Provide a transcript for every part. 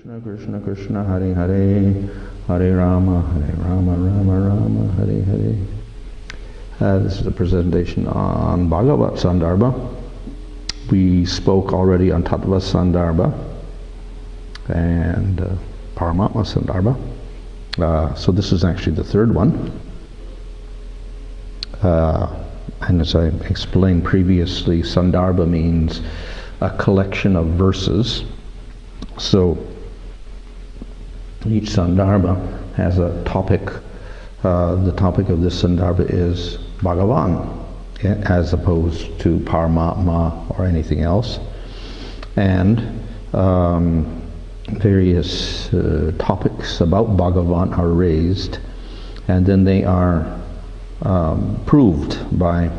Krishna Krishna Krishna Hare Hare Hare Rama Rama Rama Hare Hare. This is a presentation on Bhagavat Sandarbha. We spoke already on Tattva Sandarbha and Paramatma Sandarbha. So this is actually the third one. And as I explained previously, Sandarbha means a collection of verses. So each Sandarbha has a topic. The topic of this Sandarbha is Bhagavan, as opposed to Paramatma or anything else. And various topics about Bhagavan are raised, and then they are proved by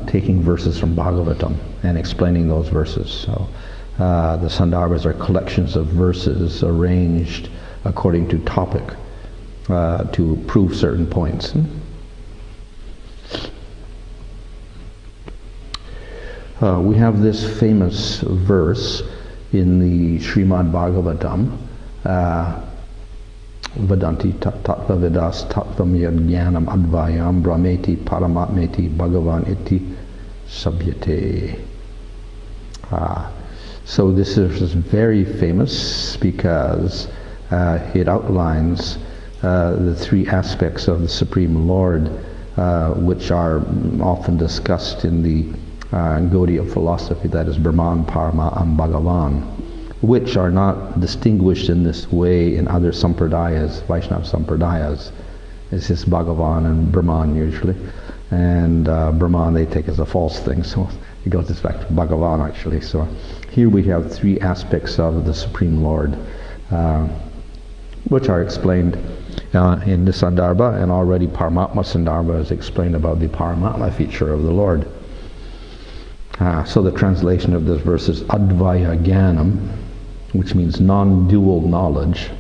taking verses from Bhagavatam and explaining those verses. So the Sandarbhas are collections of verses arranged according to topic to prove certain points. We have this famous verse in the Srimad Bhagavatam, Vadanti tattva vedas tattvam yad jnanam advayam brahmeti paramatmeti bhagavan iti sabhyate. So this is very famous because it outlines the three aspects of the Supreme Lord, which are often discussed in the Gaudiya philosophy, that is Brahman, Parama, and Bhagavan, which are not distinguished in this way in other sampradayas, Vaishnava sampradayas. It's just Bhagavan and Brahman usually. And Brahman they take as a false thing, so it goes this back to Bhagavan actually. So here we have three aspects of the Supreme Lord, which are explained in the Sandarbha, and already Paramatma Sandarbha has explained about the Paramatma feature of the Lord. So the translation of this verse is Advaya Jnanam, which means non-dual knowledge,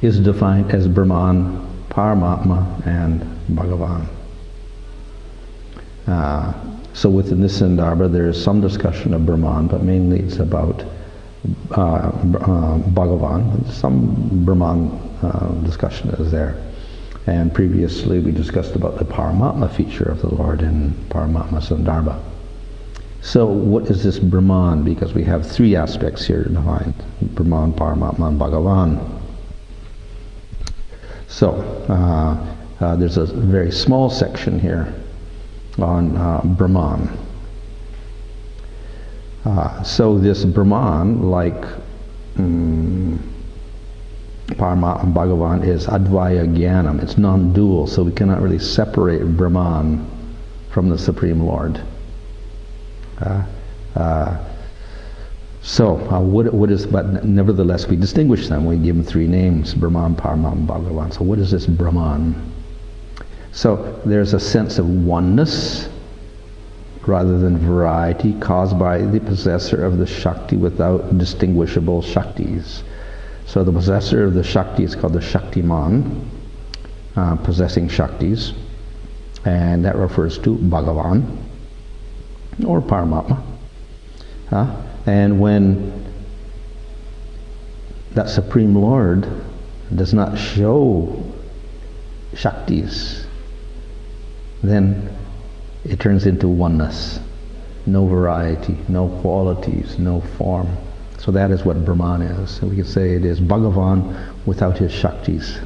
is defined as Brahman, Paramatma, and Bhagavan. So within this Sandarbha there is some discussion of Brahman, but mainly it's about Bhagavan. Some Brahman discussion is there. And previously we discussed about the Paramatma feature of the Lord in Paramatma Sandarbha. So what is this Brahman? Because we have three aspects here defined: Brahman, Paramatma, and Bhagavan. So there's a very small section here on Brahman. So this Brahman, like Paramatma and Bhagavan, is Advaya Jnanam. It's non-dual, so we cannot really separate Brahman from the Supreme Lord. But nevertheless we distinguish them. We give them three names: Brahman, Paramatma, and Bhagavan. So what is this Brahman? So there's a sense of oneness rather than variety caused by the possessor of the Shakti without distinguishable Shaktis. So the possessor of the Shakti is called the Shaktiman, possessing Shaktis, and that refers to Bhagavan or Paramatma. And when that Supreme Lord does not show Shaktis, then it turns into oneness. No variety, no qualities, no form. So that is what Brahman is. So we could say it is Bhagavan without his Shaktis.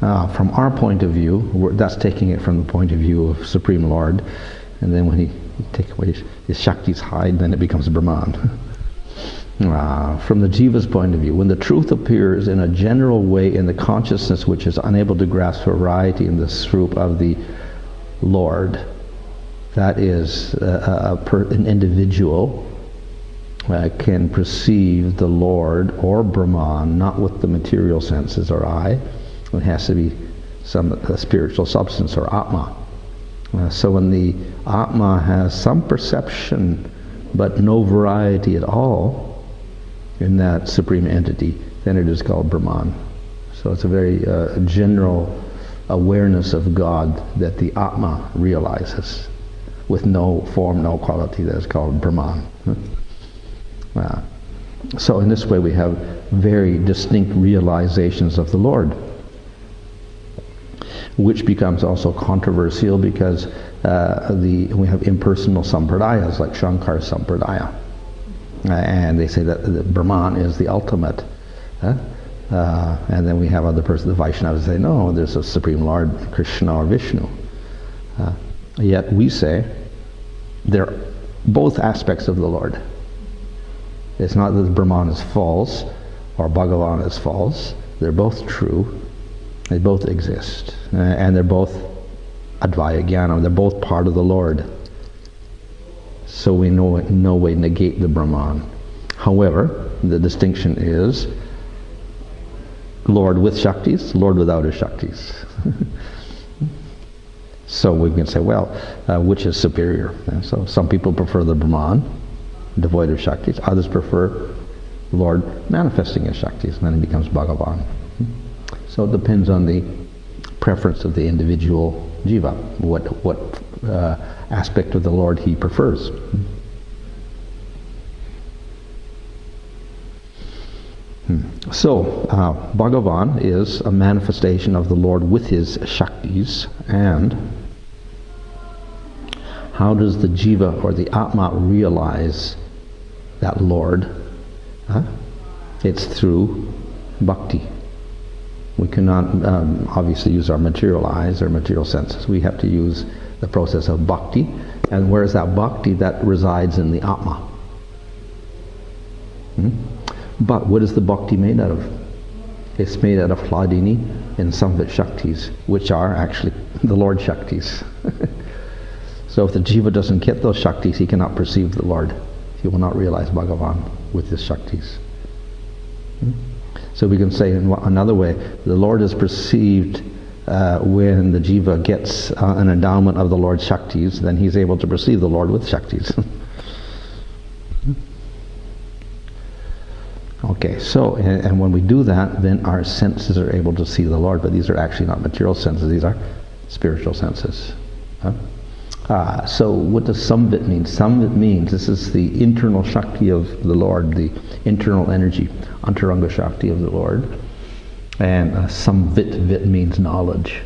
From our point of view, that's taking it from the point of view of Supreme Lord, and then when he takes away his Shaktis hide, then it becomes Brahman. From the Jiva's point of view, when the truth appears in a general way in the consciousness which is unable to grasp variety in the Swarup of the Lord, that is, an individual can perceive the Lord or Brahman not with the material senses or eye. It has to be some spiritual substance or Atma. So when the Atma has some perception but no variety at all in that supreme entity, then it is called Brahman. So it's a very general awareness of God that the Atma realizes, with no form, no quality. That is called Brahman. So in this way we have very distinct realizations of the Lord, which becomes also controversial because we have impersonal sampradayas like Shankar Sampradaya, and they say that the Brahman is the ultimate, and then we have other persons, the Vaishnavas, say no, there's a Supreme Lord, Krishna or Vishnu. Yet we say they're both aspects of the Lord. It's not that the Brahman is false or Bhagavan is false. They're both true. They both exist. And they're both Advaya Jnana. They're both part of the Lord. So we in no way negate the Brahman. However, the distinction is Lord with Shaktis, Lord without his Shaktis. So we can say, well, which is superior? And so some people prefer the Brahman, devoid of Shaktis. Others prefer Lord manifesting his Shaktis, and then he becomes Bhagavan. So it depends on the preference of the individual jiva, what aspect of the Lord he prefers. So Bhagavan is a manifestation of the Lord with his Shaktis. And how does the jiva or the Atma realize that Lord? It's through bhakti. We cannot obviously use our material eyes or material senses. We have to use the process of bhakti. And where is that bhakti? That resides in the Atma. But what is the bhakti made out of? It's made out of Hladini and Samvit Shaktis, which are actually the Lord Shaktis. So if the jiva doesn't get those Shaktis, he cannot perceive the Lord. He will not realize Bhagavan with his Shaktis. So we can say in another way, the Lord is perceived when the jiva gets an endowment of the Lord's Shaktis, then he's able to perceive the Lord with Shaktis. Okay, so, and when we do that, then our senses are able to see the Lord, but these are actually not material senses, these are spiritual senses. So what does Samvit mean? Samvit means this is the internal Shakti of the Lord, the internal energy, Antaranga Shakti of the Lord. And Samvit means knowledge.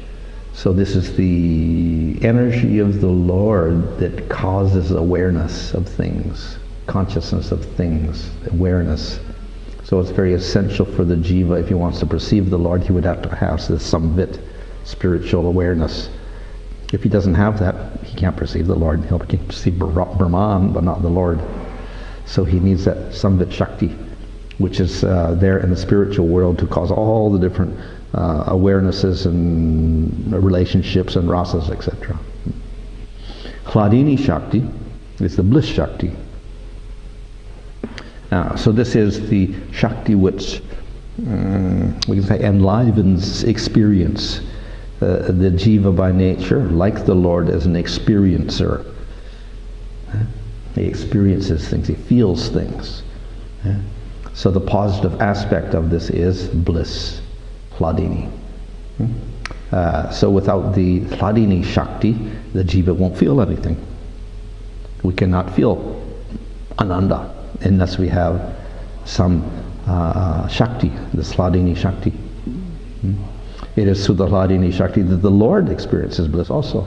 So this is the energy of the Lord that causes awareness of things, consciousness of things, awareness. So it's very essential for the jiva, if he wants to perceive the Lord, he would have to have this Samvit, spiritual awareness. If he doesn't have that, he can't perceive the Lord. He'll perceive Brahman, but not the Lord. So he needs that Samvit Shakti, which is there in the spiritual world to cause all the different awarenesses and relationships and rasas, etc. Hladini Shakti is the bliss Shakti. So this is the Shakti which we can say enlivens experience. The jiva by nature, like the Lord, is an experiencer. He experiences things, he feels things. So the positive aspect of this is bliss, Hladini. So without the Hladini Shakti, the jiva won't feel anything. We cannot feel Ananda unless we have some Shakti, the Hladini Shakti. It is through the Hladini Shakti that the Lord experiences bliss also.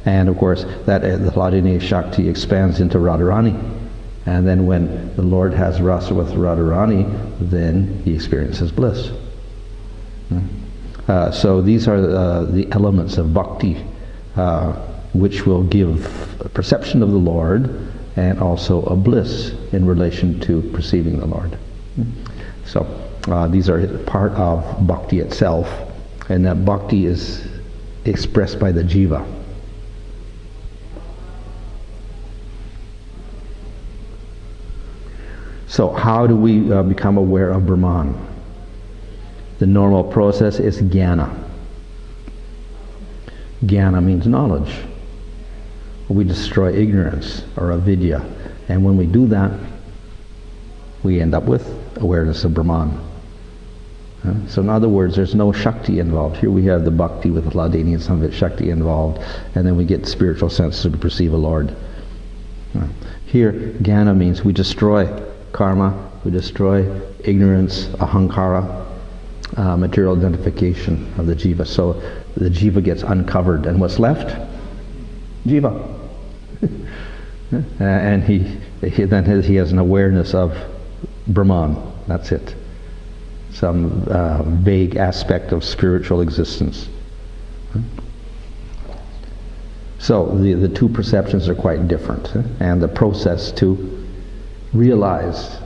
And of course, that the Hladini Shakti expands into Radharani. And then when the Lord has rasa with Radharani, then he experiences bliss. So these are the elements of bhakti, which will give a perception of the Lord and also a bliss in relation to perceiving the Lord. So these are part of bhakti itself, and that bhakti is expressed by the jiva. So how do we become aware of Brahman? The normal process is jnana. Jnana means knowledge. We destroy ignorance or avidya, and when we do that, we end up with awareness of Brahman. So in other words, there's no Shakti involved. Here we have the bhakti with Hladini and Samvit Shakti involved, and then we get spiritual senses to perceive a Lord. Here, jnana means we destroy karma, we destroy ignorance, ahankara, material identification of the jiva. So the jiva gets uncovered, and what's left? Jiva. And he has an awareness of Brahman. That's it. Some vague aspect of spiritual existence. So the two perceptions are quite different, and the process to realize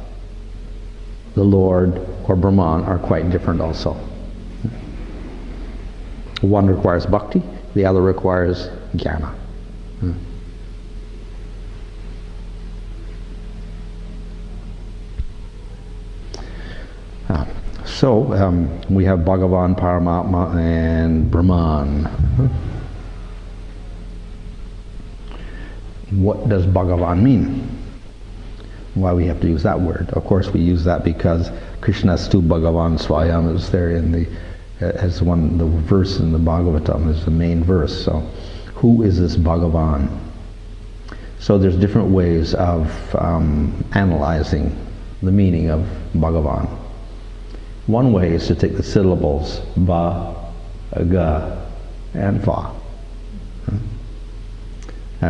the Lord or Brahman are quite different also. One requires bhakti, the other requires jnana. So we have Bhagavan, Paramatma, and Brahman. What does Bhagavan mean? Why we have to use that word? Of course, we use that because Krishnastu Bhagavan Swayam is there in the the verse in the Bhagavatam is the main verse. So, who is this Bhagavan? So there's different ways of analyzing the meaning of Bhagavan. One way is to take the syllables va, ga, and va,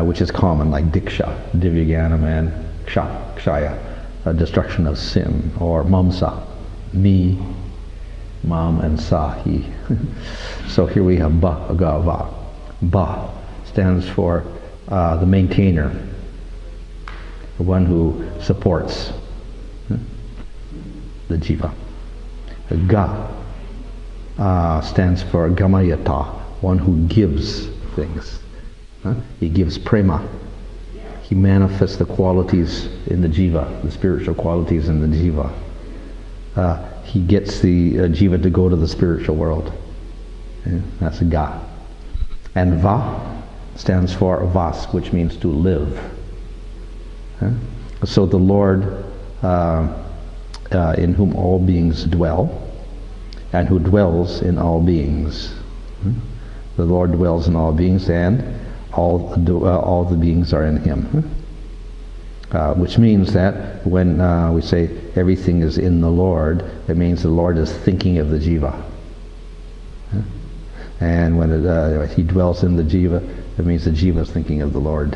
which is common, like diksha, divyaganam, and kshaya, destruction of sin, or mamsa, me, mam, and sa, he. So here we have ba, ga, va. Ba stands for the maintainer, the one who supports the jiva. Ga stands for gamayata, one who gives things. He gives prema. He manifests the qualities in the jiva, the spiritual qualities in the jiva. He gets the jiva to go to the spiritual world. That's ga. And va stands for vas, which means to live. So the Lord in whom all beings dwell, and who dwells in all beings. The Lord dwells in all beings, and all the beings are in Him. Which means that when we say everything is in the Lord, it means the Lord is thinking of the jiva. And when He dwells in the jiva, it means the jiva is thinking of the Lord.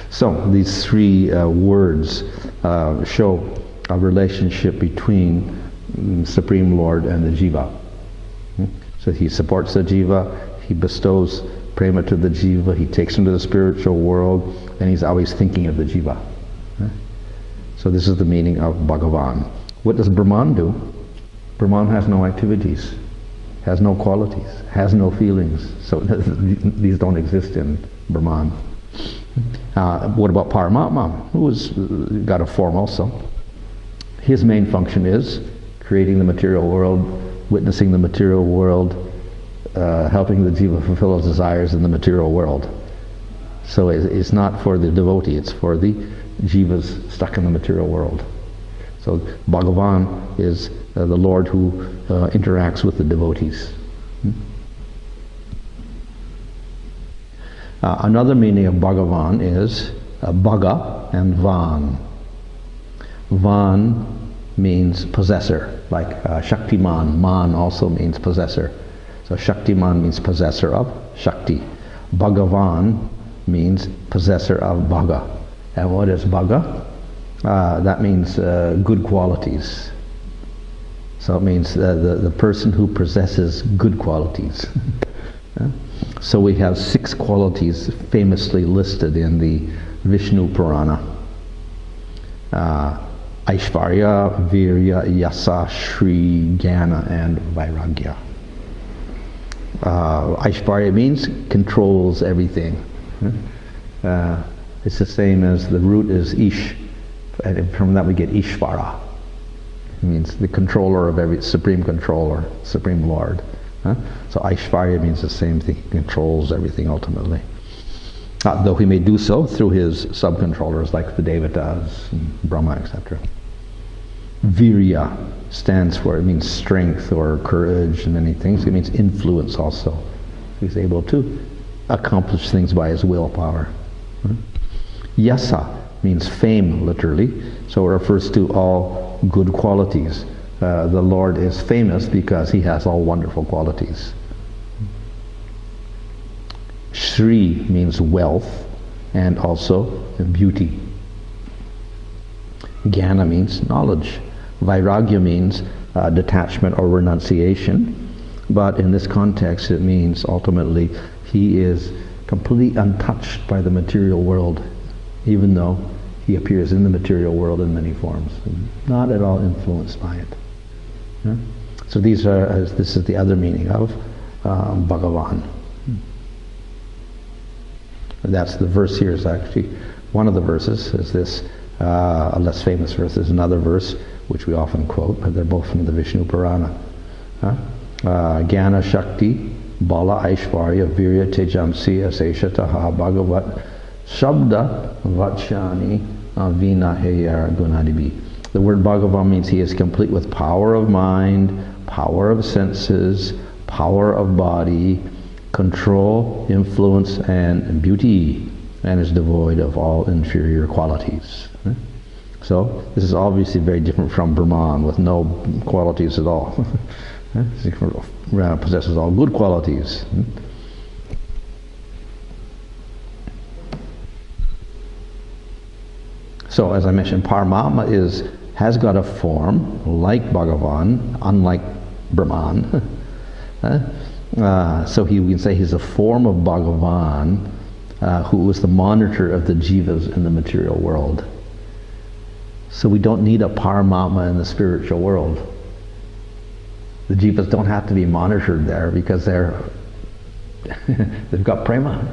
So these three words show a relationship between Supreme Lord and the jiva. So He supports the jiva, He bestows prema to the jiva, He takes him to the spiritual world, and He's always thinking of the jiva. So this is the meaning of Bhagavan. What does Brahman do? Brahman has no activities, has no qualities, has no feelings. So these don't exist in Brahman. What about Paramatma, who's got a form also? His main function is creating the material world, witnessing the material world, helping the jiva fulfill his desires in the material world. So it's not for the devotee, it's for the jivas stuck in the material world. So Bhagavan is the Lord who interacts with the devotees. Another meaning of Bhagavan is Bhaga and Van. Van means possessor, like Shaktiman. Man also means possessor. So Shaktiman means possessor of Shakti. Bhagavan means possessor of Bhaga. And what is Bhaga? That means good qualities. So it means the person who possesses good qualities. So we have 6 qualities famously listed in the Vishnu Purana. Aishvarya, Virya, Yasa, Shri, Jnana, and Vairagya. Aishvarya means controls everything. It's the same as the root is Ish, and from that we get Ishvara. It means the controller of every, supreme controller, supreme Lord. So Aishvarya means the same thing, he controls everything ultimately. Though he may do so through his sub-controllers like the Devatas, and Brahma, etc. Virya stands for, it means strength or courage and many things. It means influence also. He's able to accomplish things by his willpower. Yasa means fame, literally. So it refers to all good qualities. The Lord is famous because he has all wonderful qualities. Shri means wealth and also beauty. Jnana means knowledge. Vairagya means detachment or renunciation. But in this context it means ultimately he is completely untouched by the material world, even though he appears in the material world in many forms, not at all influenced by it. Yeah? So this is the other meaning of Bhagavan. That's the verse here is actually, one of the verses is this, a less famous verse is another verse which we often quote, but they're both from the Vishnu Purana. Jnana Shakti Bala Aishvarya Virya Tejamsi Asesha Taha Bhagavat Shabda Vachani Vina Heyar Gunadibi. The word Bhagavan means he is complete with power of mind, power of senses, power of body, control, influence, and beauty, and is devoid of all inferior qualities. So this is obviously very different from Brahman, with no qualities at all. He possesses all good qualities. So as I mentioned, Paramatma has got a form like Bhagavan, unlike Brahman. So we can say he's a form of Bhagavan who is the monitor of the jivas in the material world. So we don't need a Paramatma in the spiritual world. The jivas don't have to be monitored there because they've got prema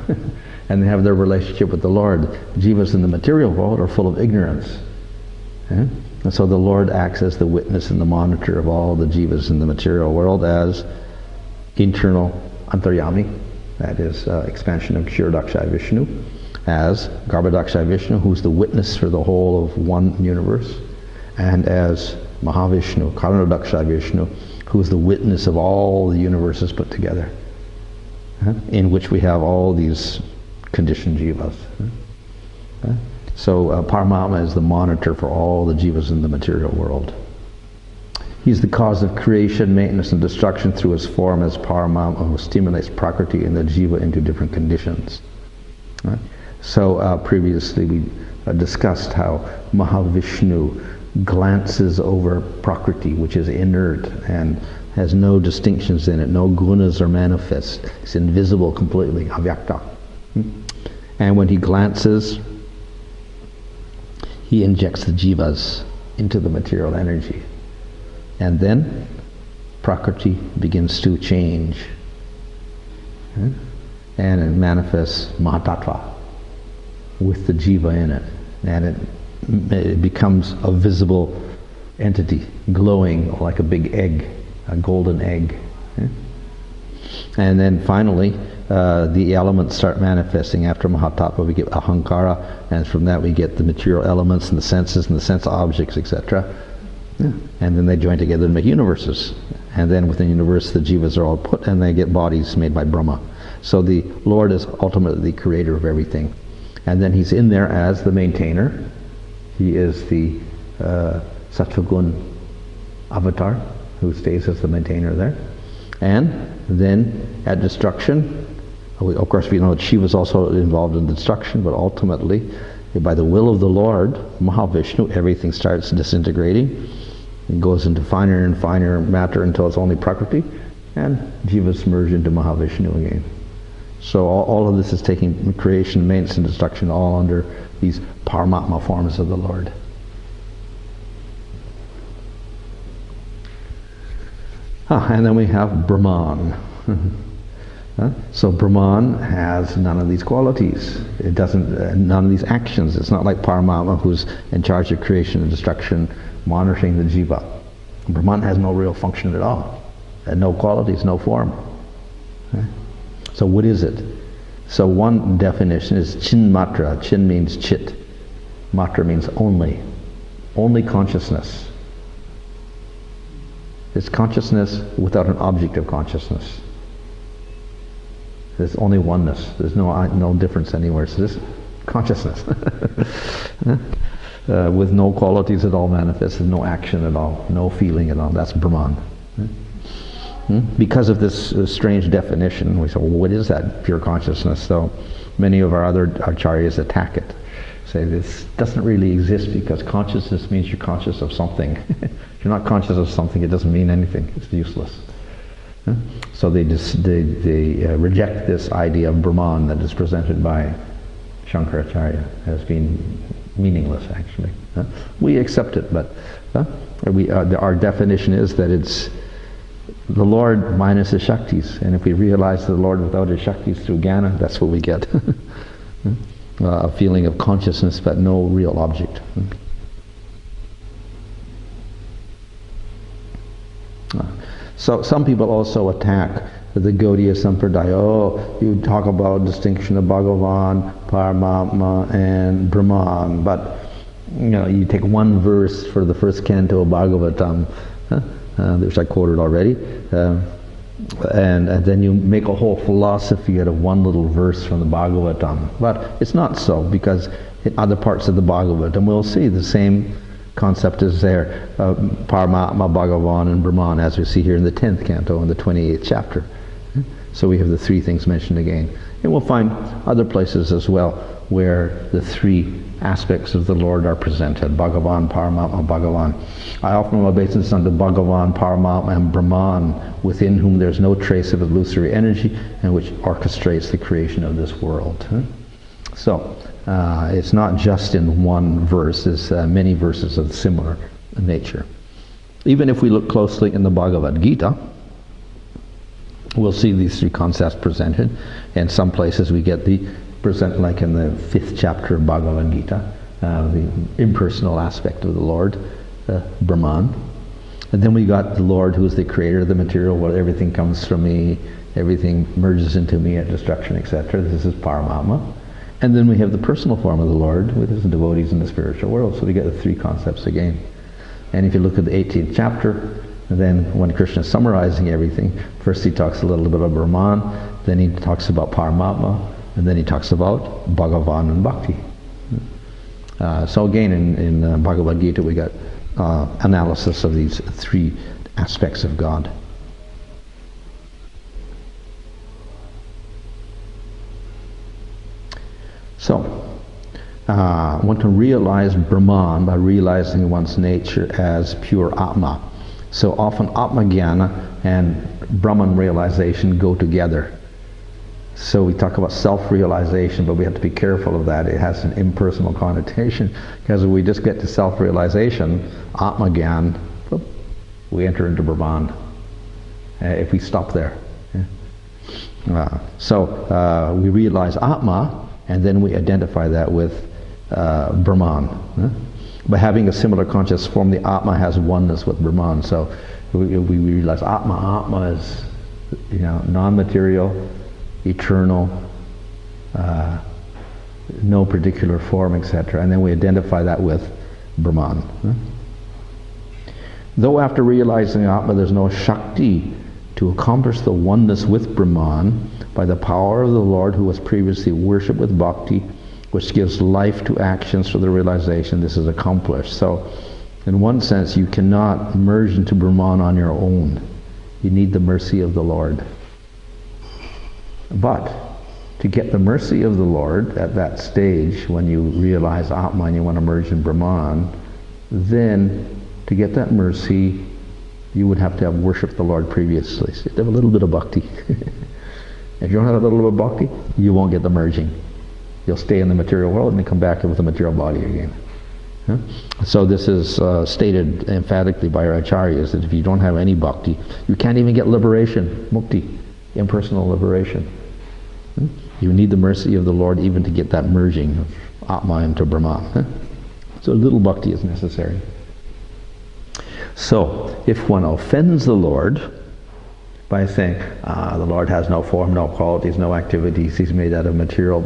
and they have their relationship with the Lord. Jivas in the material world are full of ignorance. And so the Lord acts as the witness and the monitor of all the jivas in the material world as internal antaryami, that is expansion of Kshirodakshayi Vishnu, as Garbhodakshayi Vishnu, who's the witness for the whole of one universe, and as Mahavishnu, Karanodakshayi Vishnu, who is the witness of all the universes put together, in which we have all these conditioned jivas. So Paramatma is the monitor for all the jivas in the material world. He's the cause of creation, maintenance, and destruction through his form as Paramatma, who stimulates Prakriti and the jiva into different conditions. So previously we discussed how Mahavishnu glances over Prakriti, which is inert and has no distinctions in it, no gunas are manifest. It's invisible completely, avyakta. And when he glances, he injects the jivas into the material energy. And then Prakriti begins to change. And it manifests Mahatattva with the jiva in it. And it becomes a visible entity, glowing like a big egg, a golden egg. And then finally, the elements start manifesting. After Mahatattva we get Ahankara, and from that we get the material elements and the senses and the sense objects, etc. And then they join together and make universes. And then within the universe the jivas are all put, and they get bodies made by Brahma. So the Lord is ultimately the creator of everything. And then he's in there as the maintainer. He is the Sattvagun avatar who stays as the maintainer there. And then at destruction, of course we know that Shiva is also involved in destruction, but ultimately, by the will of the Lord, Mahavishnu, everything starts disintegrating. It goes into finer and finer matter until it's only Prakriti, and jivas merge into Mahavishnu again. So all of this is taking creation, maintenance, and destruction all under these Paramatma forms of the Lord. And then we have Brahman. So Brahman has none of these qualities. It doesn't, none of these actions. It's not like Paramatma, who's in charge of creation and destruction, monitoring the jiva. Brahman has no real function at all, and no qualities, no form. So what is it? So one definition is Chin Matra. Chin means chit. Matra means only. Only consciousness. It's consciousness without an object of consciousness. There's only oneness. There's no difference anywhere. So this consciousness. With no qualities at all manifested, no action at all, no feeling at all. That's Brahman. Because of this strange definition, we say, well, what is that pure consciousness? So many of our other acharyas attack it. Say this doesn't really exist because consciousness means you're conscious of something. If you're not conscious of something, it doesn't mean anything. It's useless. So they reject this idea of Brahman that is presented by Shankaracharya as being meaningless, actually. We accept it, but our definition is that it's the Lord minus his Shaktis, and if we realize the Lord without his Shaktis through Jnana, that's what we get. A feeling of consciousness but no real object. So some people also attack the Gaudiya Sampradaya. Oh, you talk about distinction of Bhagavan, Paramatma, and Brahman, but you take one verse for the first canto of Bhagavatam, which I quoted already, and then you make a whole philosophy out of one little verse from the Bhagavatam. But it's not so, because in other parts of the Bhagavatam we'll see the same concept is there, Paramatma, Bhagavan, and Brahman, as we see here in the 10th canto in the 28th chapter. So we have the three things mentioned again. And we'll find other places as well where the three aspects of the Lord are presented. Bhagavan, Paramatma, Bhagavan. I often will base this on the Bhagavan, Paramatma, and Brahman, within whom there's no trace of illusory energy and which orchestrates the creation of this world. So it's not just in one verse, there's many verses of similar nature. Even if we look closely in the Bhagavad Gita, we'll see these three concepts presented. And some places we get the present, like in the 5th chapter of Bhagavad Gita, the impersonal aspect of the Lord, Brahman. And then we got the Lord who is the creator of the material, where everything comes from me, everything merges into me at destruction, etc. This is Paramatma. And then we have the personal form of the Lord with his devotees in the spiritual world. So we get the three concepts again. And if you look at the 18th chapter, then when Krishna is summarizing everything, first he talks a little bit about Brahman, then he talks about Paramatma, and then he talks about Bhagavan and Bhakti. So again, in Bhagavad Gita we got analysis of these three aspects of God. So, one can realize Brahman by realizing one's nature as pure Atma. So often Atma Jnana and Brahman realization go together. So we talk about self-realization, but we have to be careful of that. It has an impersonal connotation, because if we just get to self-realization, Atma Jnana, we enter into Brahman. If we stop there. So we realize Atma, and then we identify that with Brahman. By having a similar conscious form, the Atma has oneness with Brahman. So we realize Atma is non-material, eternal, no particular form, etc. And then we identify that with Brahman. Though after realizing Atma there's no Shakti to accomplish the oneness with Brahman, by the power of the Lord who was previously worshipped with bhakti, which gives life to actions for the realization, this is accomplished. So in one sense you cannot merge into Brahman on your own. You need the mercy of the Lord. But to get the mercy of the Lord at that stage, when you realize Atma and you want to merge in Brahman, then to get that mercy you would have to have worshipped the Lord previously. So you have to have a little bit of bhakti. If you don't have a little bit of bhakti, you won't get the merging. You'll stay in the material world and then come back with the material body again. So this is stated emphatically by our acharyas, that if you don't have any bhakti, you can't even get liberation, mukti, impersonal liberation. You need the mercy of the Lord even to get that merging of Atma into Brahman. So little bhakti is necessary. So if one offends the Lord by saying, the Lord has no form, no qualities, no activities, he's made out of material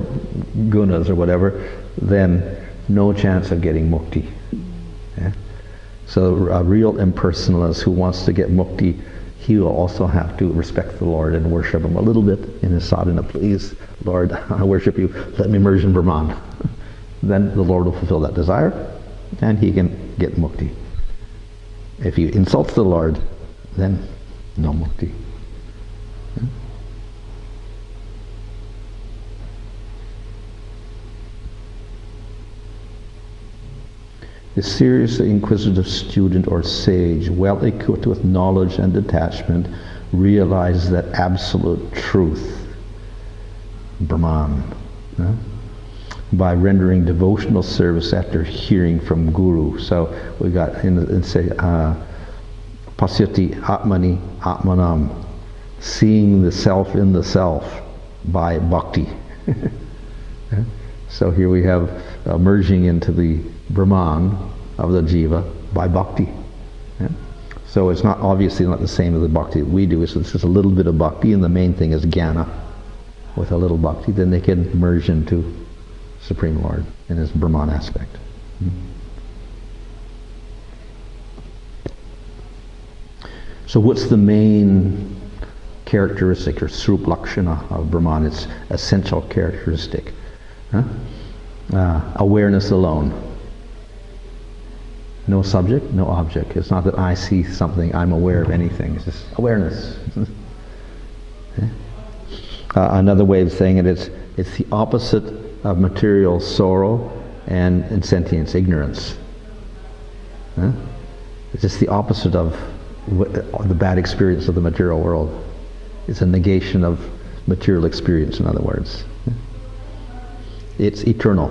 gunas or whatever, then no chance of getting mukti. So a real impersonalist who wants to get mukti he will also have to respect the Lord and worship him a little bit in his sadhana. Please, Lord, I worship you. Let me merge in Brahman. Then the Lord will fulfill that desire, and he can get mukti. If he insults the Lord, then no mukti. The seriously inquisitive student or sage, well equipped with knowledge and detachment, realizes that absolute truth, Brahman, by rendering devotional service after hearing from Guru. So we got in say, Pasyati Atmani Atmanam, seeing the self in the self by bhakti. So here we have merging into the Brahman of the jiva by bhakti. So it's not obviously not the same as the bhakti that we do. It's just a little bit of bhakti, and the main thing is jnana. With a little bhakti, then they can merge into Supreme Lord in his Brahman aspect. So what's the main characteristic or srup lakshana of Brahman? Its essential characteristic. Awareness alone. No subject, no object. It's not that I see something, I'm aware of anything. It's just awareness. Another way of saying it is, it's the opposite of material sorrow and sentience, ignorance. It's just the opposite of the bad experience of the material world. It's a negation of material experience, in other words. It's eternal.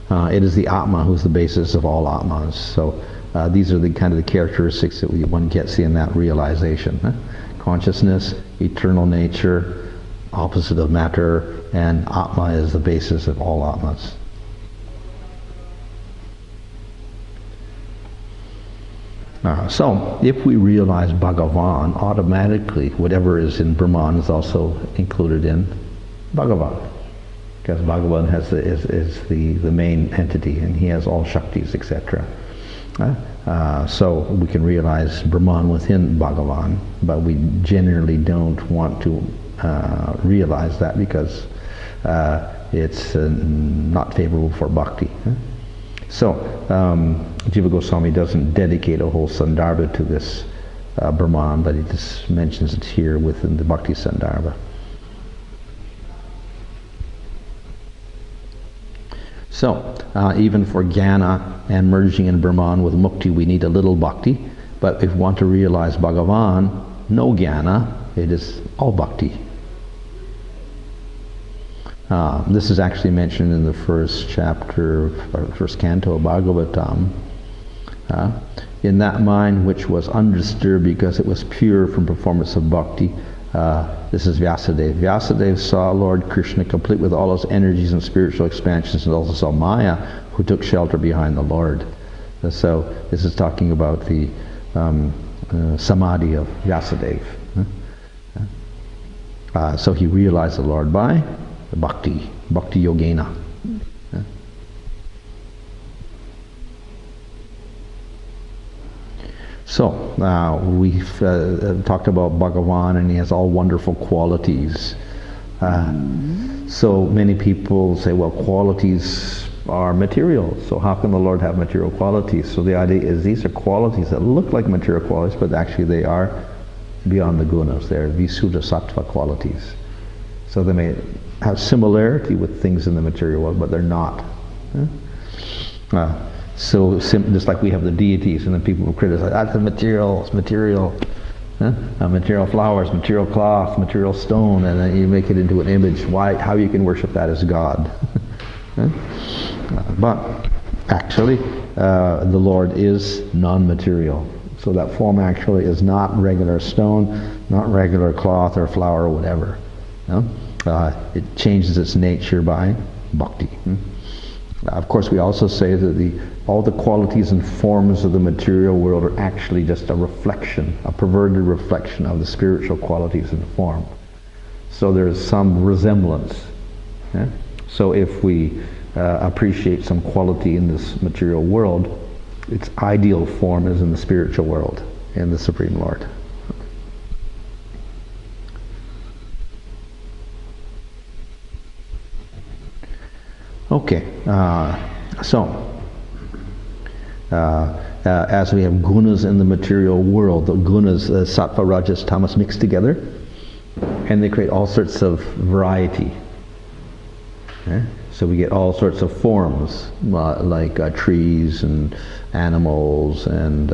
It is the Atma who's the basis of all Atmas. So these are the kind of the characteristics that one gets in that realization. Consciousness, eternal nature, opposite of matter, and Atma is the basis of all Atmas. So if we realize Bhagavan, automatically whatever is in Brahman is also included in Bhagavat. Because Bhagavan is the main entity, and he has all Shaktis, etc. So we can realize Brahman within Bhagavan, but we generally don't want to realize that because it's not favorable for bhakti. So Jiva Goswami doesn't dedicate a whole Sandarbha to this Brahman, but he just mentions it here within the Bhakti Sandarbha. So, even for jnana and merging in Brahman with mukti, we need a little bhakti. But if we want to realize Bhagavan, no jnana, it is all bhakti. This is actually mentioned in the first chapter, or first canto of Bhagavatam. In that mind which was undisturbed because it was pure from performance of bhakti, this is Vyasadeva. Vyasadeva saw Lord Krishna complete with all his energies and spiritual expansions, and also saw Maya, who took shelter behind the Lord. So this is talking about the samadhi of Vyasadeva. So he realized the Lord by bhakti yogena. So we've talked about Bhagavan, and he has all wonderful qualities. So many people say, well, qualities are material, so how can the Lord have material qualities? So the idea is these are qualities that look like material qualities, but actually they are beyond the gunas. They're visuddha sattva qualities. So they may have similarity with things in the material world, but they're not. So just like we have the deities, and then people will criticize, that's the material, it's material. Material flowers, material cloth, material stone, and then you make it into an image. How you can worship that as God? But actually, the Lord is non-material. So that form actually is not regular stone, not regular cloth or flower or whatever. It changes its nature by bhakti. Of course, we also say that all the qualities and forms of the material world are actually just a reflection, a perverted reflection of the spiritual qualities in the form. So there's some resemblance. So if we appreciate some quality in this material world, its ideal form is in the spiritual world, in the Supreme Lord. Okay, as we have gunas in the material world, the gunas, sattva, rajas, tamas, mixed together, and they create all sorts of variety. So we get all sorts of forms, like trees and animals and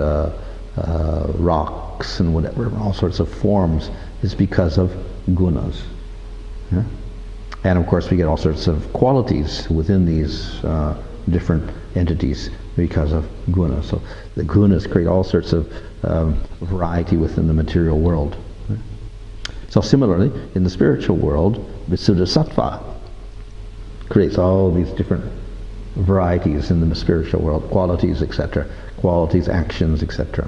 rocks and whatever, all sorts of forms, is because of gunas. And of course we get all sorts of qualities within these different entities because of gunas. So the gunas create all sorts of variety within the material world. So similarly, in the spiritual world, Visuddha Sattva creates all these different varieties in the spiritual world, qualities, etc., qualities, actions, etc.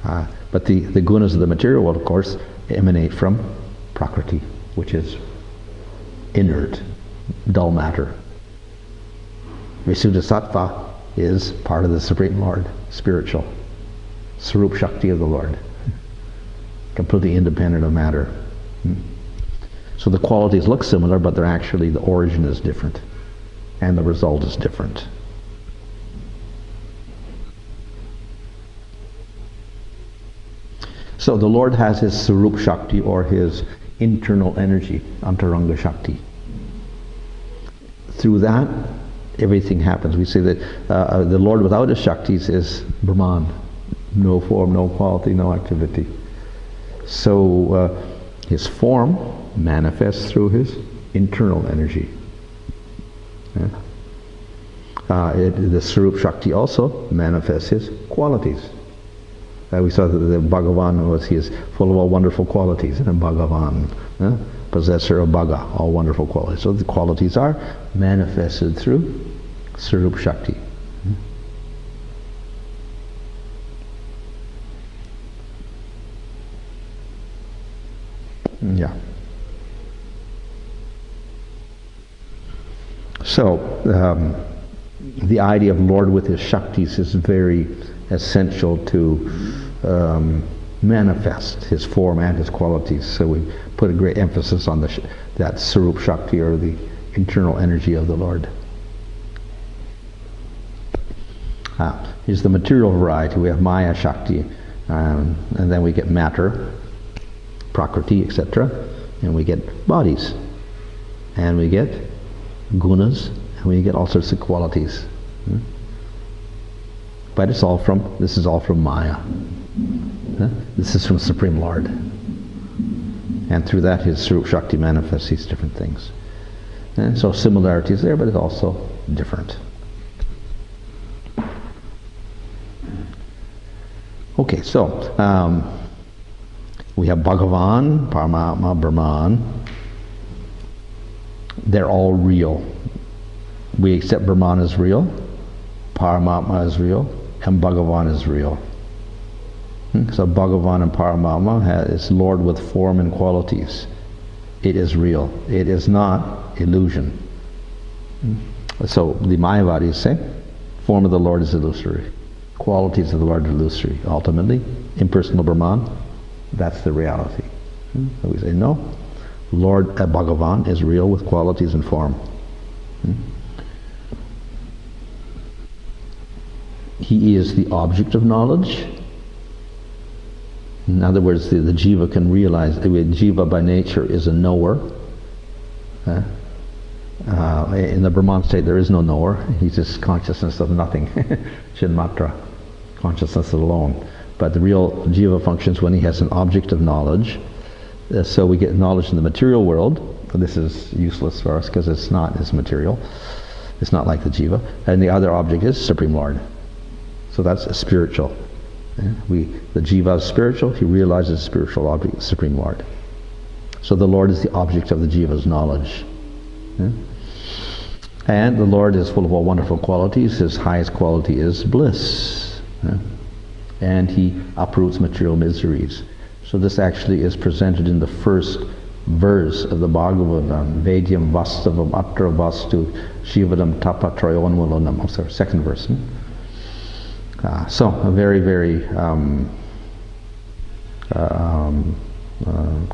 But the gunas of the material world, of course, emanate from Prakriti, which is inert, dull matter. Visuddha Sattva is part of the Supreme Lord, spiritual, Sarup Shakti of the Lord, completely independent of matter. So the qualities look similar, but they're actually, the origin is different, and the result is different. So the Lord has his Sarup Shakti, or his internal energy, Antaranga Shakti. Through that, everything happens. We say that the Lord without his Shaktis is Brahman. No form, no quality, no activity. So his form manifests through his internal energy. The Sarup Shakti also manifests his qualities. We saw that the Bhagavan he is full of all wonderful qualities, and Bhagavan, possessor of Bhaga, all wonderful qualities. So the qualities are manifested through Sarup Shakti. Yeah. So the idea of Lord with his Shaktis is very essential to manifest his form and his qualities. So we put a great emphasis on that Sarup Shakti, or the internal energy of the Lord. Here's the material variety. We have Maya Shakti, and then we get matter, Prakriti, etc. And we get bodies, and we get gunas, and we get all sorts of qualities. But this is all from Maya. This is from Supreme Lord. And through that his Sarup Shakti manifests these different things. And so similarity is there, but it's also different. Okay, so we have Bhagavan, Paramatma, Brahman. They're all real. We accept Brahman as real, Paramatma is real, and Bhagavan is real. So Bhagavan and Paramatma is Lord with form and qualities. It is real. It is not illusion. So the Mayavadis say, form of the Lord is illusory. Qualities of the Lord are illusory. Ultimately, impersonal Brahman, that's the reality. So we say, no, Lord Bhagavan is real with qualities and form. He is the object of knowledge. In other words, the jiva can realize, the jiva by nature is a knower. In the Brahman state there is no knower. He's just consciousness of nothing. Chinmatra, consciousness alone. But the real jiva functions when he has an object of knowledge. So we get knowledge in the material world. This is useless for us because it's not as material. It's not like the jiva. And the other object is Supreme Lord. So that's a spiritual. The jiva is spiritual. He realizes spiritual object, Supreme Lord. So the Lord is the object of the jiva's knowledge. And the Lord is full of all wonderful qualities. His highest quality is bliss. And he uproots material miseries. So this actually is presented in the first verse of the Bhagavatam, Vedyam Vastavam Atra Vastu Shivadam Tapa Trayonmulanam. Sorry, second verse. So a very, very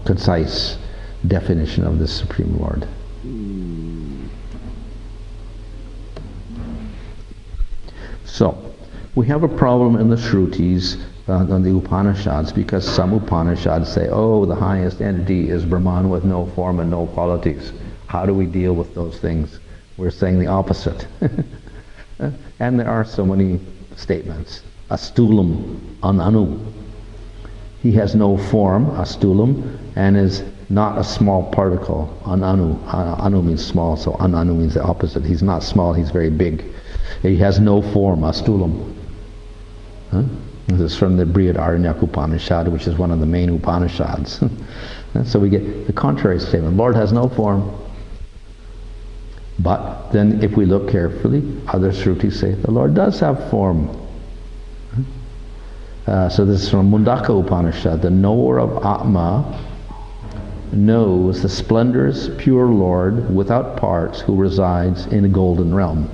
concise definition of the Supreme Lord. So, we have a problem in the Shrutis, on the Upanishads, because some Upanishads say, oh, the highest entity is Brahman with no form and no qualities. How do we deal with those things? We're saying the opposite. And there are so many statements. Astulam ananu. He has no form, astulam, and is not a small particle. Ananu. Anu means small, so ananu means the opposite. He's not small, he's very big. He has no form, astulam. This is from the Brihadaranyaka Upanishad, which is one of the main Upanishads. So we get the contrary statement. Lord has no form. But then if we look carefully, other Shrutis say the Lord does have form. So this is from Mundaka Upanishad. The knower of Atma knows the splendorous pure Lord without parts who resides in a golden realm.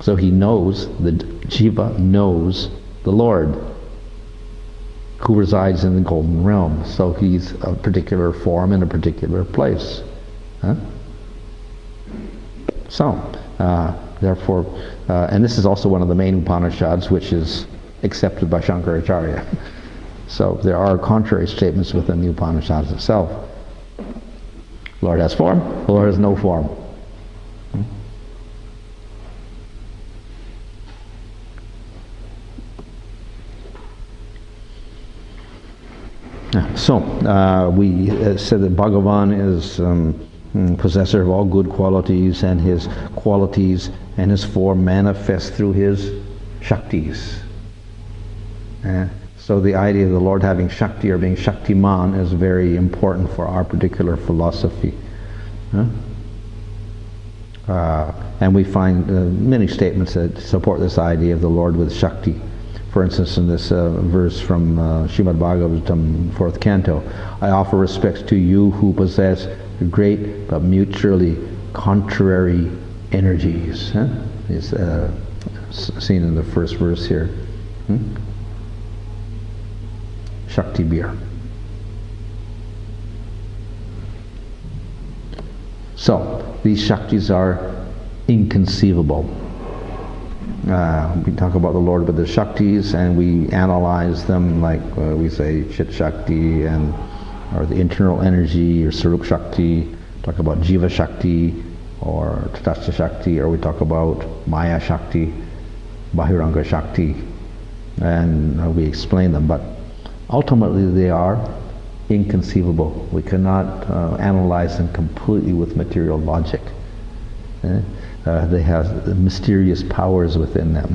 So he knows, the Jiva knows the Lord who resides in the golden realm. So he's a particular form in a particular place. So, therefore, and this is also one of the main Upanishads which is accepted by Shankaracharya. So there are contrary statements within the Upanishads itself. Lord has form, the Lord has no form. So, we said that Bhagavan is possessor of all good qualities, and his qualities and his form manifest through his Shaktis. So the idea of the Lord having Shakti or being Shaktiman is very important for our particular philosophy. And we find many statements that support this idea of the Lord with Shakti. For instance, in this verse from Srimad Bhagavatam, 4th canto, I offer respects to you who possess great but mutually contrary energies. It's seen in the first verse here. Shakti Bir. So, these Shaktis are inconceivable. We talk about the Lord with the Shaktis, and we analyze them like we say Chit Shakti, or the internal energy, or Sarup Shakti, talk about Jiva Shakti, or Tatastha Shakti, or we talk about Maya Shakti, Bahiranga Shakti, and we explain them, but ultimately they are inconceivable. We cannot analyze them completely with material logic. They have mysterious powers within them.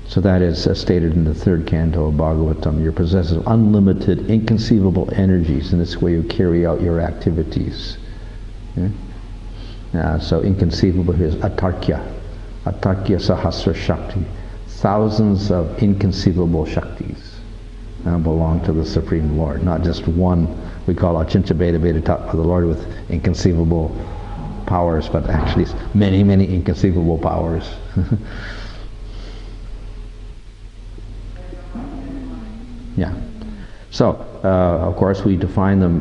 So that is stated in the 3rd canto of Bhagavatam. You're possessed of unlimited, inconceivable energies, in this way you carry out your activities. So inconceivable here is Atarkya. Atarkya Sahasra Shakti. Thousands of inconceivable Shaktis belong to the Supreme Lord. Not just one, we call Achintya Beta Beta Tattva, the Lord with inconceivable powers, but actually many, many inconceivable powers. Yeah. So, of course, we define them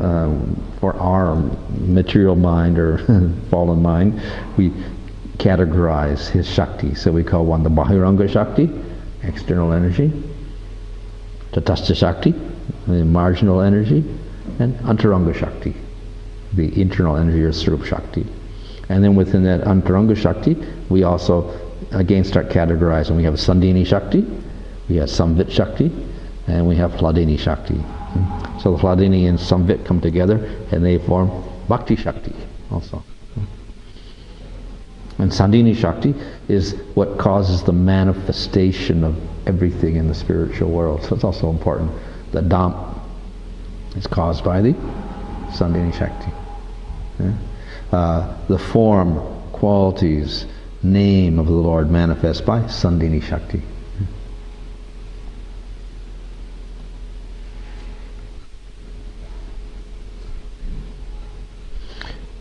for our material mind or fallen mind. We categorize his Shakti. So we call one the Bahiranga Shakti, external energy, Tatastha Shakti, the marginal energy, and Antaranga Shakti, the internal energy or Sarup Shakti. And then within that Antaranga Shakti, we also again start categorizing. We have Sandini Shakti, we have Samvit Shakti, and we have Hladini Shakti. So the Hladini and Samvit come together and they form Bhakti Shakti also. And Sandini Shakti is what causes the manifestation of everything in the spiritual world. So it's also important. The Dham is caused by the Sandini Shakti. The form, qualities, name of the Lord manifest by Sandini Shakti.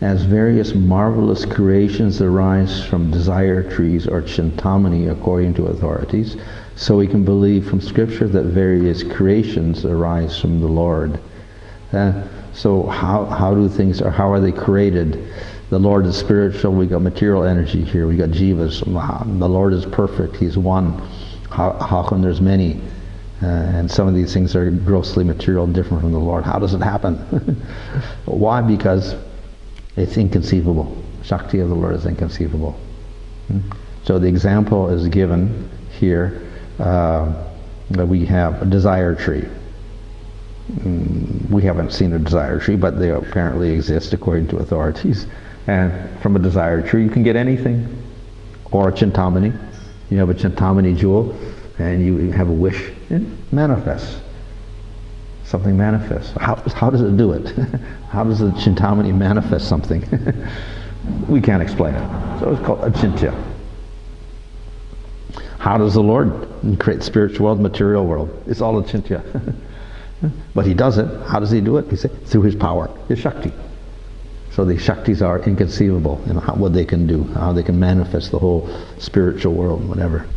as various marvelous creations arise from desire trees or chintamani according to authorities, so we can believe from scripture that various creations arise from the Lord. So how do things, or how are they created? The Lord is spiritual, we got material energy here, we got jivas. The Lord is perfect, He's one. How come there's many? And some of these things are grossly material and different from the Lord. How does it happen? Why? Because it's inconceivable. Shakti of the Lord is inconceivable. So the example is given here that we have a desire tree. We haven't seen a desire tree, but they apparently exist according to authorities. And from a desire tree you can get anything. Or a chintamani. You have a chintamani jewel and you have a wish, it manifests. Something manifests. How does it do it? How does the chintamani manifest something? We can't explain it. So it's called achintya. How does the Lord create the spiritual world, material world? It's all achintya. But He does it. How does He do it? He said, through His power, His Shakti. So the Shaktis are inconceivable in what they can do, how they can manifest the whole spiritual world, whatever.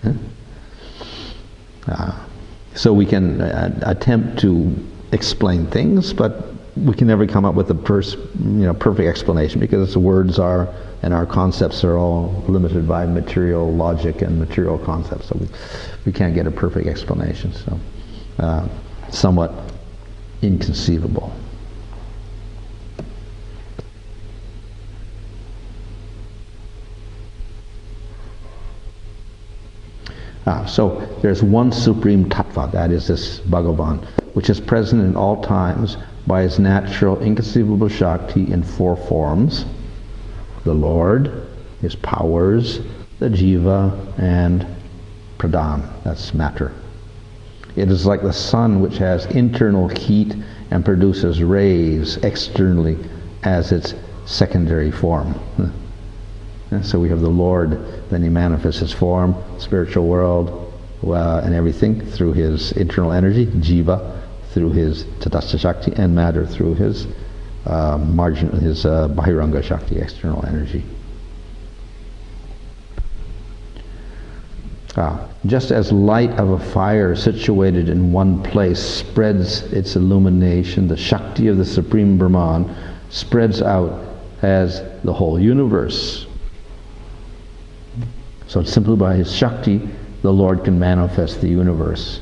So we can attempt to explain things, but we can never come up with a perfect explanation, because the words are, and our concepts are all limited by material logic and material concepts. So we can't get a perfect explanation. So somewhat inconceivable. So there's one supreme tattva, that is this Bhagavan, which is present in all times by His natural inconceivable Shakti in four forms: the Lord, His powers, the Jiva, and Pradhan, that's matter. It is like the sun, which has internal heat and produces rays externally as its secondary form. And so we have the Lord, then He manifests His form, spiritual world, and everything through His internal energy, Jiva, through His Tatastha Shakti, and matter through His Bahiranga Shakti, external energy. Just as light of a fire situated in one place spreads its illumination, the Shakti of the Supreme Brahman spreads out as the whole universe. So simply by His Shakti, the Lord can manifest the universe.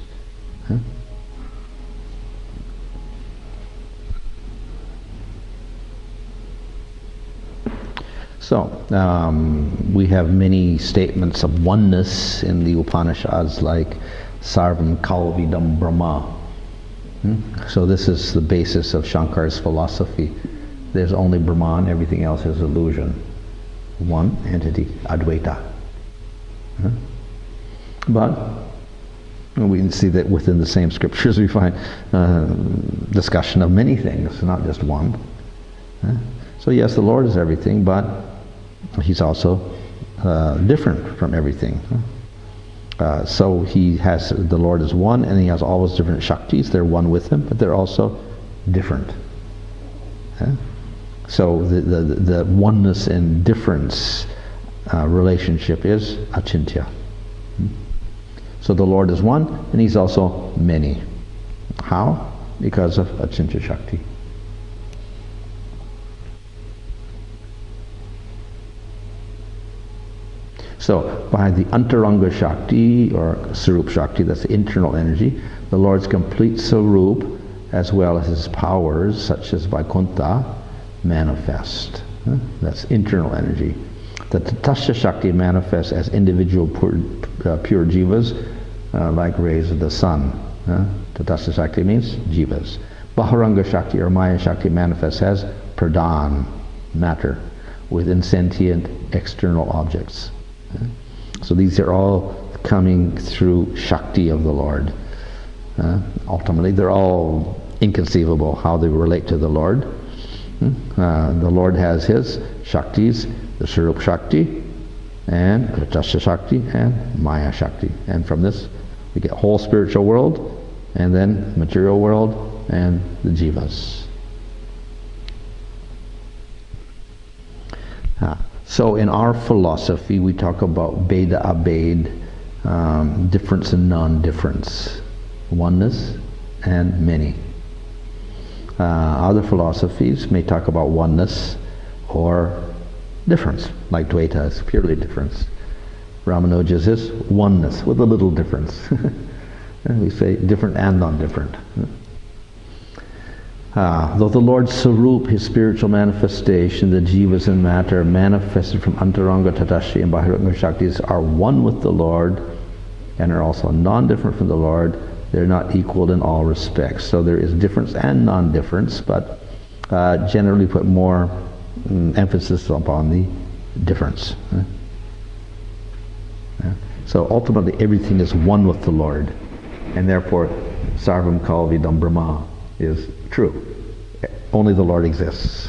So, we have many statements of oneness in the Upanishads, like Sarvam Kalvidam Brahma. So this is the basis of Shankar's philosophy. There's only Brahman, everything else is illusion. One entity, Advaita. But we can see that within the same scriptures we find discussion of many things, not just one. So yes, the Lord is everything, but He's also different from everything. So the Lord is one, and He has all those different Shaktis. They're one with Him, but they're also different. So the oneness and difference relationship is achintya. So the Lord is one, and He's also many. How? Because of achintya Shakti. So by the Antaranga Shakti, or Sarup Shakti, that's the internal energy, the Lord's complete Sarup, as well as His powers, such as Vaikuntha, manifest. That's internal energy. The Tatastha Shakti manifests as individual pure jivas, like rays of the sun. Tatastha Shakti means jivas. Bahiranga Shakti, or Maya Shakti, manifests as pradhan, matter, with insentient external objects. So these are all coming through Shakti of the Lord. Ultimately, they're all inconceivable how they relate to the Lord. The Lord has His Shaktis, the Sarup Shakti, and Tatastha Shakti, and Maya Shakti. And from this, we get whole spiritual world, and then material world, and the jivas. So in our philosophy, we talk about Beda Abed, difference and non-difference, oneness and many. Other philosophies may talk about oneness or difference, like Dvaita is purely difference. Ramanuja is oneness with a little difference. And we say different and non-different. Though the Lord's Sarup, his spiritual manifestation, the jivas and matter manifested from Antaranga Tadashi and Bahiranga Shaktis are one with the Lord and are also non-different from the Lord, they're not equal in all respects. So there is difference and non-difference, but generally put more emphasis upon the difference. So ultimately everything is one with the Lord, and therefore Sarvam Kalvidam Brahma is true. Only the Lord exists.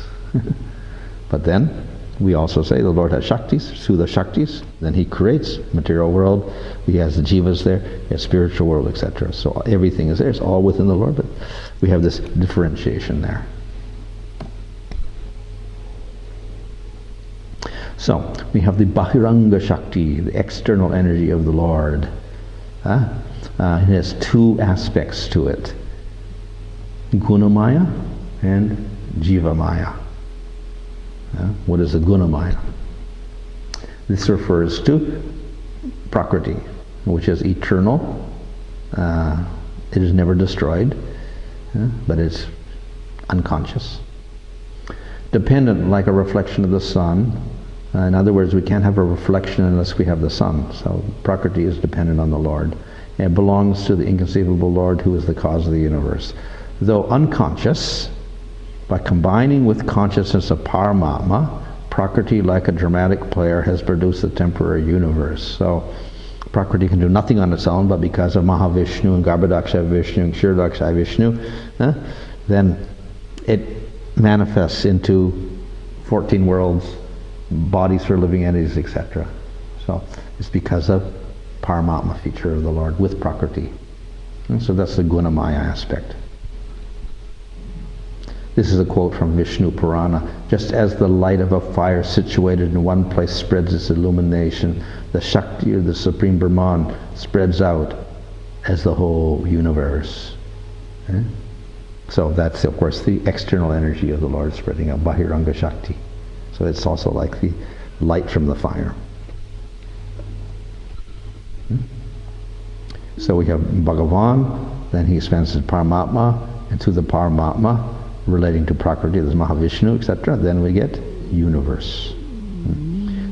But then we also say the Lord has Shaktis, through the Shaktis, then he creates material world, he has the jivas there, he has spiritual world, etc. So everything is there, it's all within the Lord, but we have this differentiation there. So we have the Bahiranga Shakti, the external energy of the Lord. It has two aspects to it: Gunamaya and Jivamaya. What is the Gunamaya? This refers to Prakriti, which is eternal. It is never destroyed, but it's unconscious. Dependent, like a reflection of the sun. In other words, we can't have a reflection unless we have the sun. So Prakriti is dependent on the Lord. It belongs to the inconceivable Lord who is the cause of the universe. Though unconscious, by combining with consciousness of Paramatma, Prakriti, like a dramatic player, has produced a temporary universe. So Prakriti can do nothing on its own, but because of Mahavishnu and Garbhodaksha Vishnu and Kshirodaksha Vishnu, then it manifests into 14 worlds, bodies for living entities, etc. So it's because of Paramatma feature of the Lord with Prakriti. And so that's the Gunamaya aspect. This is a quote from Vishnu Purana. Just as the light of a fire situated in one place spreads its illumination, the Shakti of the Supreme Brahman spreads out as the whole universe. So that's, of course, the external energy of the Lord spreading out, Bahiranga Shakti. So it's also like the light from the fire. So we have Bhagavan, then he expands his Paramatma, and through the Paramatma, relating to Prakriti, there's Mahavishnu, etc., then we get universe.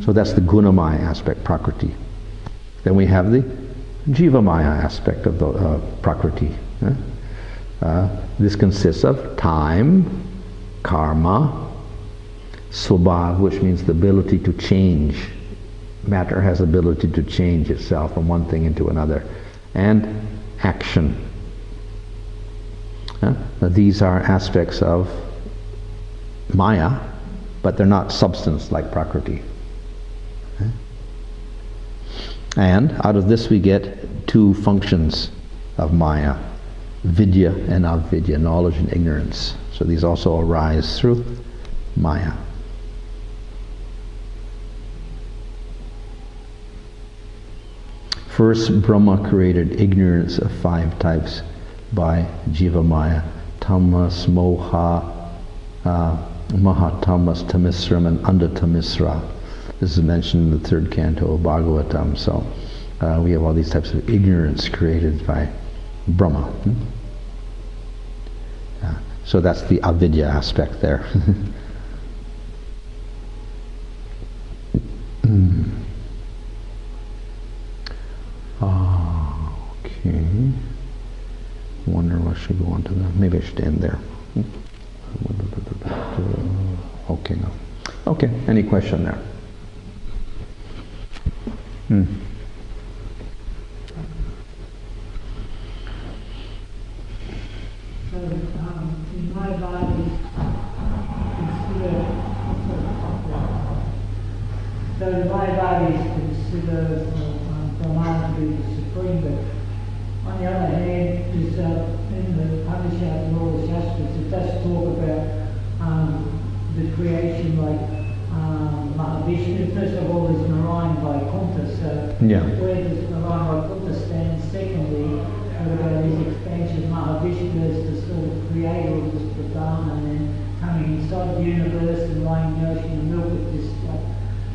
So that's the Gunamaya aspect, Prakriti. Then we have the Jivamaya aspect of the Prakriti. This consists of time, karma, Swabhav, which means the ability to change. Matter has the ability to change itself from one thing into another. And action. These are aspects of Maya, but they're not substance like Prakriti. And out of this we get two functions of Maya: Vidya and Avidya, knowledge and ignorance. So these also arise through Maya. First, Brahma created ignorance of 5 types by Jiva Maya: tamas, moha, mahatamas, tamisram, and andatamisra. This is mentioned in the 3rd canto of Bhagavatam. So we have all these types of ignorance created by Brahma. So that's the avidya aspect there. Okay. Wonder what should go on to that. Maybe I should end there. Okay, no. Okay, any question there? So, in my body, is considered Brahman to be the supreme, but on the other hand, is in the Upanishads and all the Shastras, it does talk about the creation, like Mahavishnu. First of all, there's Narayan Vaikuntha. So where does Narayan Vaikuntha stand? Secondly, what about his expansion? Mahavishnu is the sort of creator of this Pradhan, and then coming inside the universe and lying in the ocean and milk with this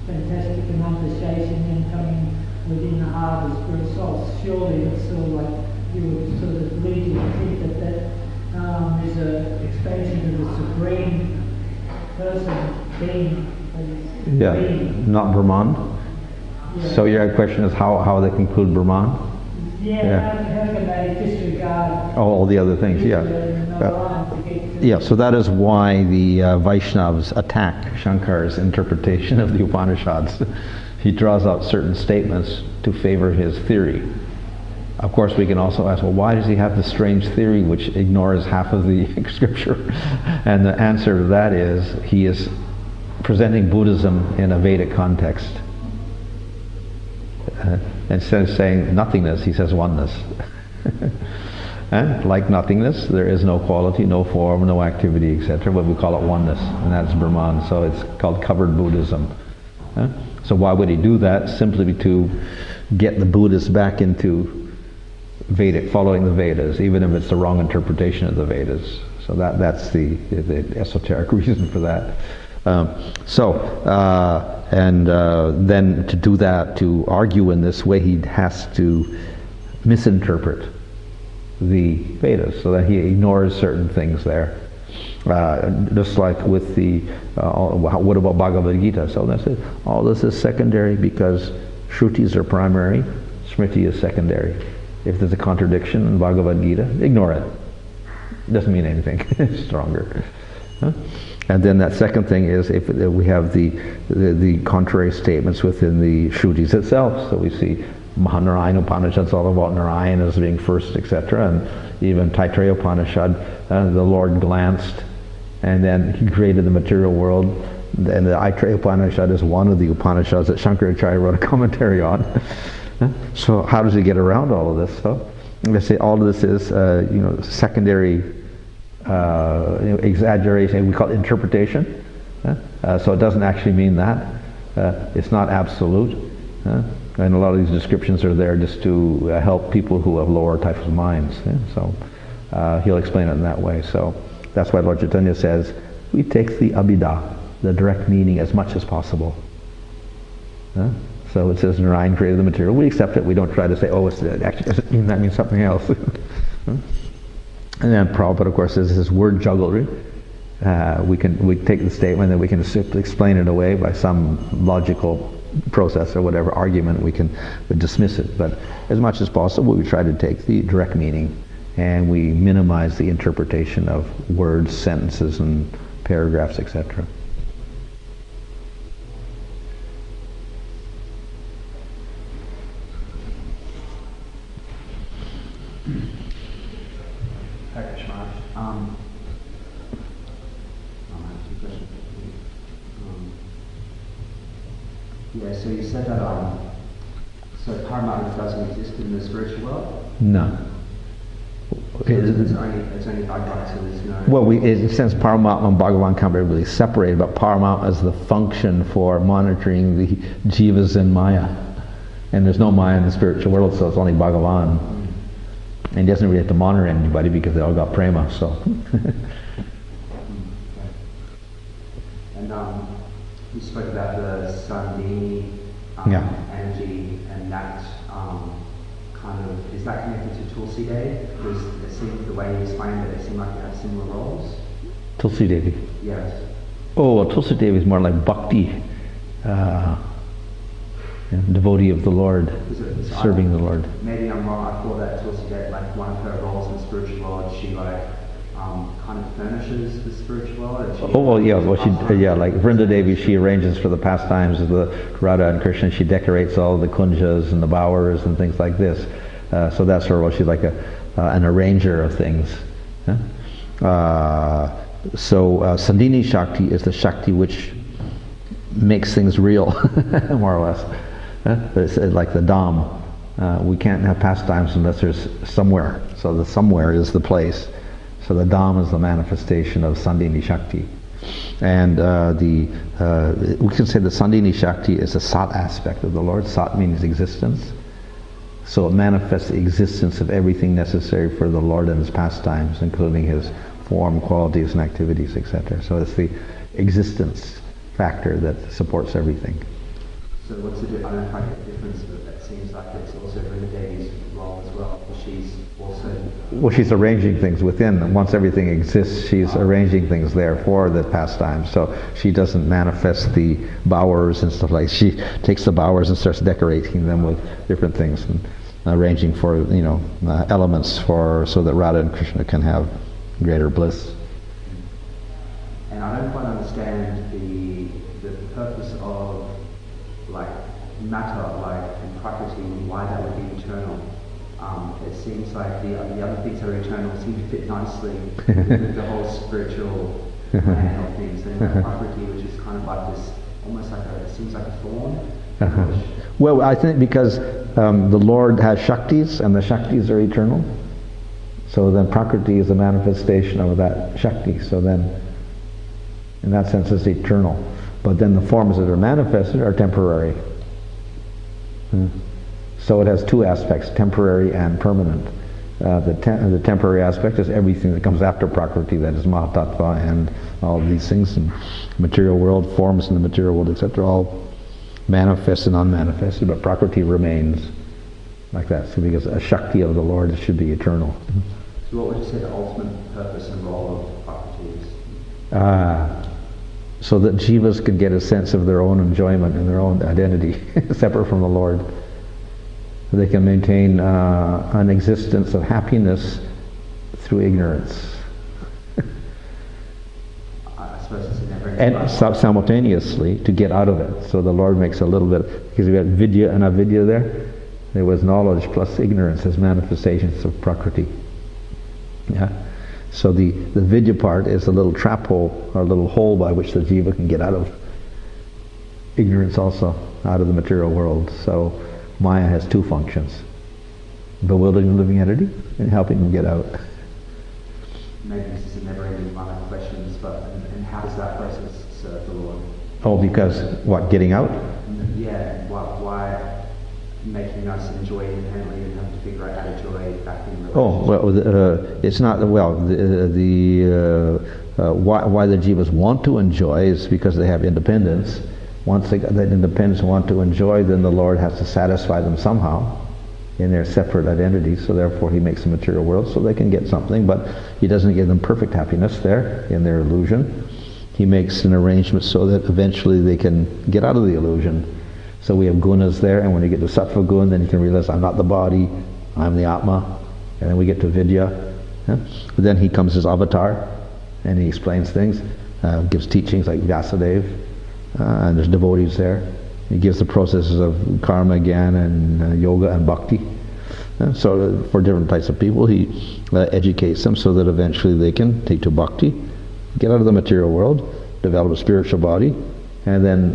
fantastic annunciation, and coming within the heart of the spirit soul. Surely it's sort of like you would sort of lead you to think that is an expansion of the supreme person being. Not Brahman. So your question is how they conclude Brahman? How can they disregard all the other things? So that is why the Vaishnavas attack Shankar's interpretation of the Upanishads. He draws out certain statements to favor his theory. Of course, we can also ask, well, why does he have this strange theory which ignores half of the scripture? And the answer to that is, he is presenting Buddhism in a Vedic context. Instead of saying nothingness, he says oneness. And like nothingness, there is no quality, no form, no activity, etc. But we call it oneness, and that's Brahman. So it's called covered Buddhism. So why would he do that? Simply to get the Buddhists back into Vedic, following the Vedas, even if it's the wrong interpretation of the Vedas. So that's the esoteric reason for that. Then to do that, to argue in this way, he has to misinterpret the Vedas, so that he ignores certain things there. Just like with the, what about Bhagavad Gita? So that's it. All this is secondary because Shrutis are primary, Smriti is secondary. If there's a contradiction in Bhagavad Gita, ignore it. It doesn't mean anything. It's stronger. And then that second thing is, if we have the contrary statements within the Shrutis itself. So we see Mahanarayana Upanishad all about Narayan as being first, etc. And even Taittiriya Upanishad, the Lord glanced and then he created the material world. And the Taittiriya Upanishad is one of the Upanishads that Shankaracharya wrote a commentary on. So how does he get around all of this? So they say all of this is secondary exaggeration. We call it interpretation. So it doesn't actually mean that. It's not absolute. And a lot of these descriptions are there just to help people who have lower types of minds. So he'll explain it in that way. So that's why Lord Chaitanya says, we take the abhida, the direct meaning, as much as possible. So it says Narayan created the material. We accept it. We don't try to say, oh, it actually doesn't mean that, means something else. And then Prabhupada, of course, says this word jugglery. We take the statement and we can simply explain it away by some logical process or whatever argument. We dismiss it. But as much as possible, we try to take the direct meaning and we minimize the interpretation of words, sentences, and paragraphs, etc. Hare Krishna. I have two questions. So you said that so Paramatma doesn't exist in the spiritual world? No. Okay, so it's only Bhagavat, so there's no... Well, in a sense, Paramatma and Bhagavan can't be really separated, but Paramatma is the function for monitoring the jivas in Maya. And there's no Maya in the spiritual world, so it's only Bhagavan. And he doesn't really have to monitor anybody because they all got prema, so. And you spoke about the Sandini energy, and that kind of, is that connected to Tulsi Devi? Because it seemed, the way you explained it, it seemed like they have similar roles. Tulsi Devi? Yes. Oh, well, Tulsi Devi is more like bhakti, devotee of the Lord, serving the Lord. Maybe I'm wrong. I thought that Tulsi Devi, like one of her roles in the spiritual world, she kind of furnishes the spiritual world. Like Vrinda Devi, she arranges for the pastimes of the Radha and Krishna. She decorates all the kunjas and the bowers and things like this. So that's her role. She's like an arranger of things. Sandini Shakti is the Shakti which makes things real, more or less. It's like the Dham. We can't have pastimes unless there's somewhere. So the somewhere is the place. So the Dham is the manifestation of Sandini Shakti. And we can say the Sandhini Shakti is a Sat aspect of the Lord. Sat means existence. So it manifests the existence of everything necessary for the Lord and his pastimes, including his form, qualities, and activities, etc. So it's the existence factor that supports everything. So what's the I don't quite get the difference, but that seems like it's also Vrindadevi's role as well. She's also... Well, she's arranging things within. Once everything exists, she's arranging things there for the pastime. So she doesn't manifest the bowers and stuff like that. She takes the bowers and starts decorating them with different things and arranging for, elements so that Radha and Krishna can have greater bliss. And I don't quite understand the purpose of matter, in Prakriti, why that would be eternal. It seems like the other things that are eternal seem to fit nicely with the whole spiritual plan of things. And Prakriti, which is kind of like this, almost like it seems like a thorn. Well, I think because the Lord has Shaktis, and the Shaktis are eternal. So then Prakriti is a manifestation of that Shakti. So then, in that sense, it's eternal. But then the forms that are manifested are temporary. So it has two aspects, temporary and permanent. The temporary aspect is everything that comes after Prakriti, that is Mahatattva and all of these things, and material world, forms in the material world, etc., all manifest and unmanifested, but Prakriti remains like that. So because a Shakti of the Lord should be eternal. So what would you say the ultimate purpose and role of Prakriti is? So that jivas can get a sense of their own enjoyment and their own identity, separate from the Lord. They can maintain an existence of happiness through ignorance. I suppose it's a never-ending And simultaneously to get out of it. So the Lord makes a little bit, because we got vidya and avidya there. There was knowledge plus ignorance as manifestations of Prakriti. Yeah. So the vidya part is a little trap hole, or a little hole by which the jiva can get out of ignorance also, out of the material world. So Maya has two functions: bewildering the living entity and helping them get out. Maybe this is a never-ending line of questions, but and how does that process serve the Lord? Oh, because what, getting out? Yeah, why making us enjoy independently and having to figure out how to enjoy back in relationship? Oh, well, it's not, well, why the jivas want to enjoy is because they have independence. Once they got that independence and want to enjoy, then the Lord has to satisfy them somehow in their separate identities, so therefore he makes the material world so they can get something, but he doesn't give them perfect happiness there in their illusion. He makes an arrangement so that eventually they can get out of the illusion. So we have gunas there, and when you get to sattva gun, then you can realize I'm not the body, I'm the Atma, and then we get to vidya. Yeah? But then he comes as avatar, and he explains things, gives teachings like Vyasadeva, and there's devotees there. He gives the processes of karma, jnana, and yoga and bhakti. So for different types of people, he educates them so that eventually they can take to bhakti, get out of the material world, develop a spiritual body, and then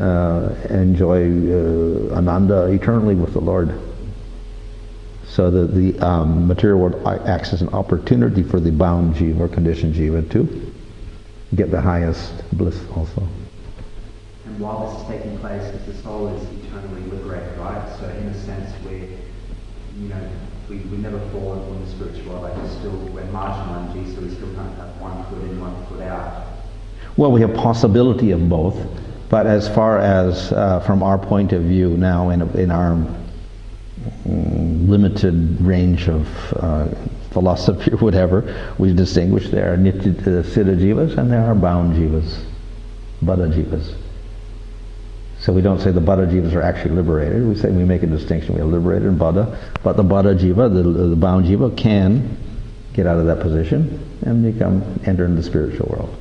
enjoy ananda eternally with the Lord. So the material world acts as an opportunity for the bound jiva or conditioned jiva to get the highest bliss also. And while this is taking place, the soul is eternally liberated, right? So in a sense, we never fall from the spiritual world. We're marginal energy, so we still kind of have one foot in, one foot out. Well, we have possibility of both, but as far as from our point of view now, in our limited range of philosophy or whatever, we distinguish there are nitya siddha jivas and there are bound jivas, buddha jivas. So we don't say the buddha jivas are actually liberated. We make a distinction. We have liberated and buddha, but the buddha jiva, the bound jiva, can get out of that position and enter into the spiritual world.